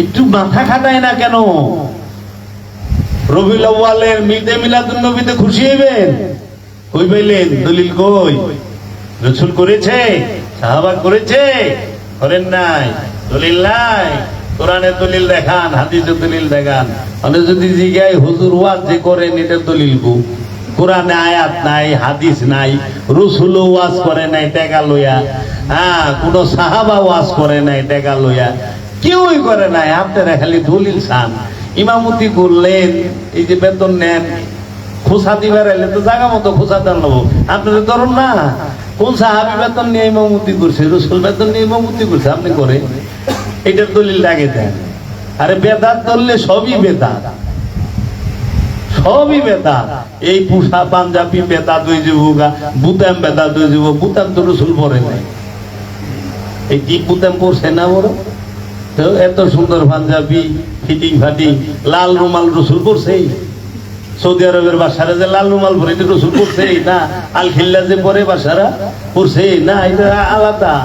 একটু মাথা খাটায় না কেন? রবিউল আউয়ালের ঈদে মিলাদুন নবীতে খুশি হইবেন, হইবেন। দলিল কই? রাসূল করেছে, সাহাবা করেছে, করেন নাই? দলিল নাই। কোরআনের দলিল দেখান, হাদিসের দলিল দেখান। মানে যদি জিগাই হুজুর ওয়াজ যে করেন এটার দলিল কো? কোরআনে আয়াত নাই, হাদিস নাই, রাসূল ওয়াজ করে নাই টাকা লইয়া, কোন সাহাবা ওয়াজ করে নাই টাকা লইয়া, কেউই করে নাই। আপনারা খালি দলিল চান। ইমামতি করলেন, এই যে বেতন নেন, খোঁচা দিবার এলে তো জায়গা মতো খোঁচা দেন নেবো। আপনাদের ধরুন না, কোন সাহাবি বেতন নিয়ে ইমামতি করছে, রাসূল বেতন নিয়ে ইমামতি করছে, আপনি করে এটার দলিল লাগে দেন। আরে বেদাত ধরলে সবই বেদাত, সবই বেদাত। এই পুষা পাঞ্জাবি বেদাত হয়ে যাবো, বুতাম বেদাত হয়ে যাবো। বুতাম তো রাসূল পরে নাই, এই কি বুতাম পড়ছে না বড়? তো এত সুন্দর পাঞ্জাবি ফিটিং ফাটিং, লাল রুমাল রাসূল পরছে? সৌদি আরবের বাসারা যে লাল রুমাল পরে এটা রাসূল পরছে না? আল খিল্লা যে পরে বাসারা পরছে না? এটা আলাদা।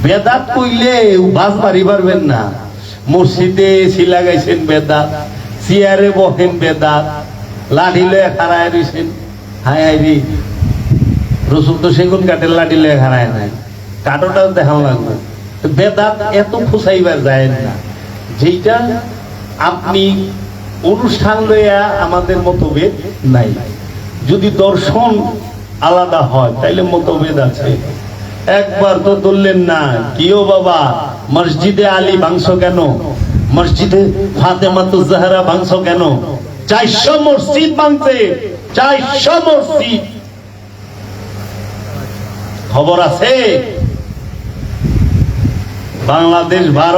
বেদাত কইলে বাস বাড়ি পারবেন না। মসজিদে এসি লাগাইছেন বেদাত, চেয়ারে বহেন বেদাত, লাঠি লয়ে খাড়ায় রয়েছেন। হায় হায় রে, রাসূল তো সেগুন কাঠের লাঠি লয়ে খাড়ায় নাই, কাঠোটাও দেখানো লাগবে। বেদাত এত খুঁচাইবার যায় না। যেটা আপনি অনুষ্ঠান লইয়া আমাদের মতভেদ নাই, যদি দর্শন আলাদা হয় তাইলে মতভেদ আছে। একবার তো ধরলেন না, কিও বাবা মসজিদে আলী ভাঙছ কেন, মসজিদে ফাতেমাতুজ জাহরা ভাঙছ কেন? 400 মসজিদ ভাঙছে, 400 মসজিদ। খবর আছে? বাংলাদেশ, ভারত